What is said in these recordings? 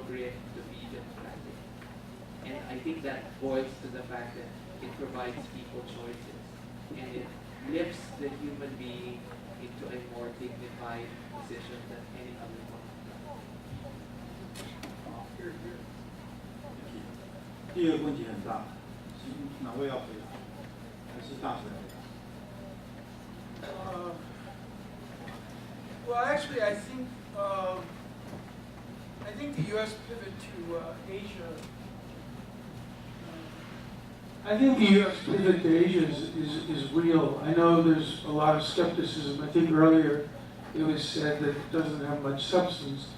appropriate to be democratic. And I think that boils to the fact that it provides people choices, and it lifts the human being into a more dignified position than any other one. 第二个问题很大，哪位要回答？还是大神回答？ Well, actually, I think the U.S. pivot to Asia. I think the U.S. pivot to Asia is real. I know there's a lot of skepticism. I think earlier it was said that it doesn't have much substance.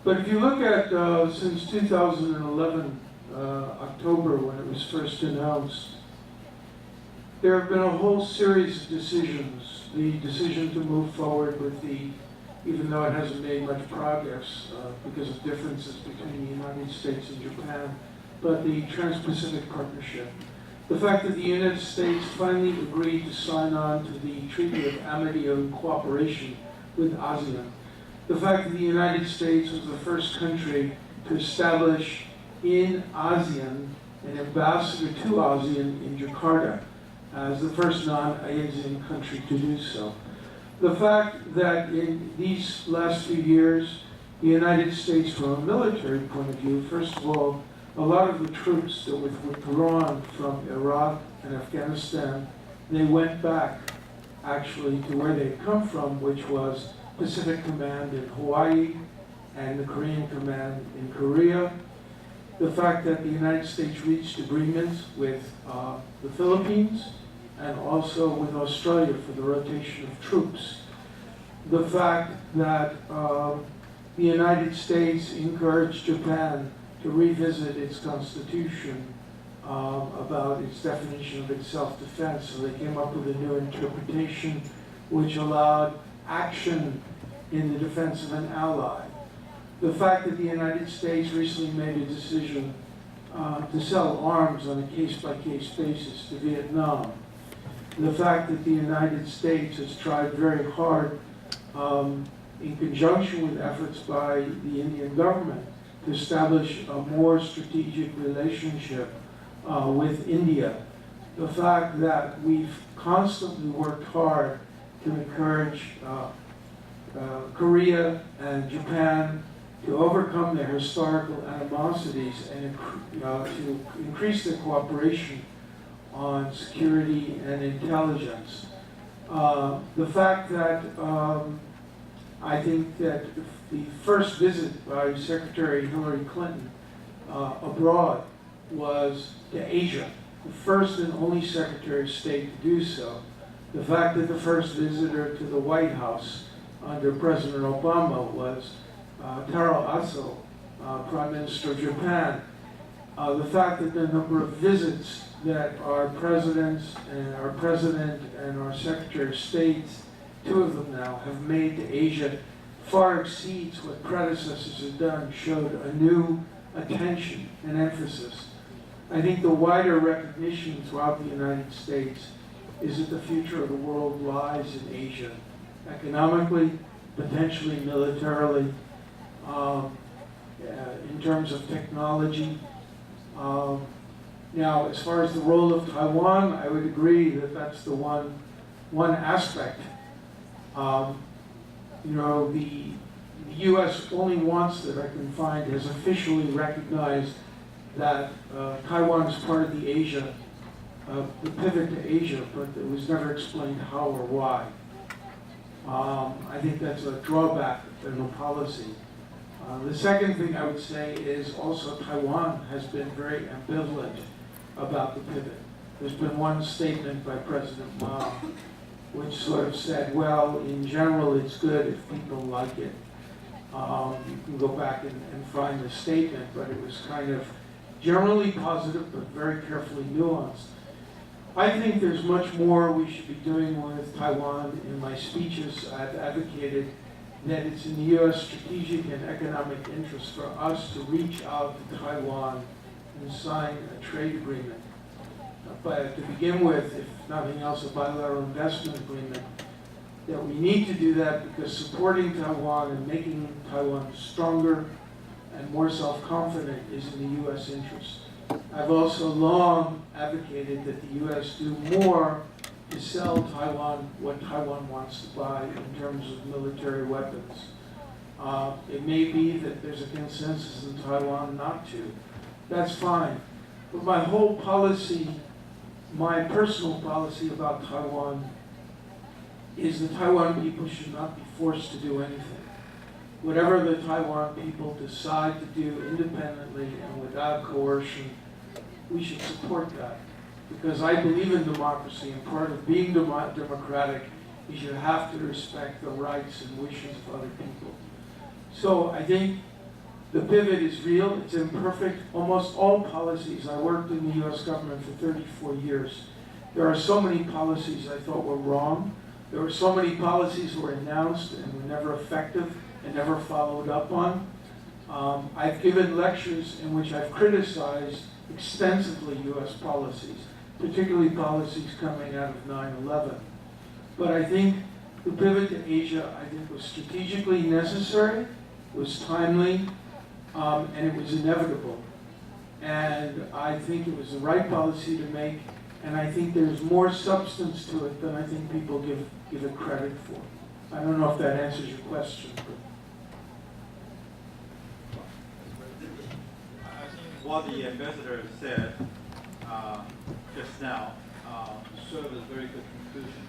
But if you look at since 2011, October, when it was first announced, there have been a whole series of decisions. The decision to move forward with even though it hasn't made much progress because of differences between the United States and Japan, but the Trans-Pacific Partnership. The fact that the United States finally agreed to sign on to the Treaty of Amity and Cooperation with ASEAN. The fact that the United States was the first country to establish in ASEAN an ambassador to ASEAN in Jakarta as the first non-ASEAN country to do so. The fact that in these last few years, the United States, from a military point of view, first of all, a lot of the troops that were withdrawn from Iraq and Afghanistan, they went back actually to where they come from, which was Pacific Command in Hawaii and the Korean Command in Korea. The fact that the United States reached agreements with the Philippines and also with Australia for the rotation of troops. The fact that the United States encouraged Japan to revisit its constitution about its definition of its self-defense. So they came up with a new interpretation which allowed action in the defense of an ally. The fact that the United States recently made a decision to sell arms on a case-by-case basis to Vietnam. The fact that the United States has tried very hard in conjunction with efforts by the Indian government to establish a more strategic relationship with India. The fact that we've constantly worked hard to encourage Korea and Japan to overcome their historical animosities and to increase their cooperation on security and intelligence. The fact that I think that the first visit by Secretary Hillary Clinton abroad was to Asia, the first and only Secretary of State to do so. The fact that the first visitor to the White House under President Obama was Taro Aso, Prime Minister of Japan. The fact that the number of visits that our presidents and our president and our Secretary of State, two of them now, have made to Asia far exceeds what predecessors have done, showed a new attention and emphasis. I think the wider recognition throughout the United States is that the future of the world lies in Asia, economically, potentially militarily, in terms of technology. Now, as far as the role of Taiwan, I would agree that that's the one aspect. You know, the U.S. only once that I can find has officially recognized that Taiwan is part of the Asia, the pivot to Asia, but it was never explained how or why. I think that's a drawback in the policy. The second thing I would say is also Taiwan has been very ambivalent about the pivot. There's been one statement by President Mao which sort of said, well, in general it's good if people like it. You can go back and find the statement, but it was kind of generally positive but very carefully nuanced. I think there's much more we should be doing with Taiwan. In my speeches, I've advocated that it's in the U.S. strategic and economic interest for us to reach out to Taiwan and sign a trade agreement. But to begin with, if nothing else, a bilateral investment agreement, that we need to do that because supporting Taiwan and making Taiwan stronger and more self-confident is in the U.S. interest. I've also long advocated that the U.S. do more to sell Taiwan what Taiwan wants to buy in terms of military weapons. It may be that there's a consensus in Taiwan not to. That's fine. But my whole policy, my personal policy about Taiwan is the Taiwan people should not be forced to do anything. Whatever the Taiwan people decide to do independently and without coercion, we should support that. Because I believe in democracy, and part of being democratic is you have to respect the rights and wishes of other people. So I think the pivot is real, it's imperfect. Almost all policies, I worked in the US government for 34 years. There are so many policies I thought were wrong. There were so many policies that were announced and were never effective and never followed up on. I've given lectures in which I've criticized extensively US policies, particularly policies coming out of 9/11. But I think the pivot to Asia, I think, was strategically necessary, was timely, and it was inevitable. And I think it was the right policy to make, and I think there's more substance to it than I think people give it credit for. I don't know if that answers your question. I think what the ambassador said just now serves as a very good conclusion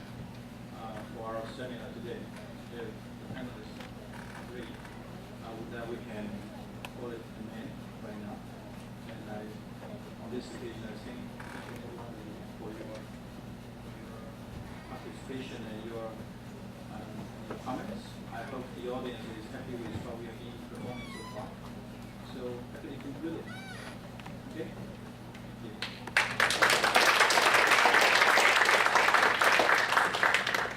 for our seminar today. If the panelists agree that we can call it an end right now. And on this occasion, I think for your participation and your comments. I hope the audience is happy with what we have been performing so far. So, happy to conclude it. Okay? Thank you.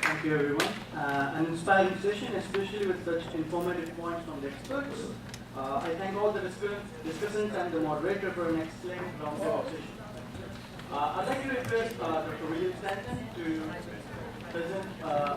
Thank you, everyone. An inspiring session, especially with such informative points from the experts. I thank all the discussants and the moderator for an excellent round-table session. I'd like to request Dr. William Stanton to present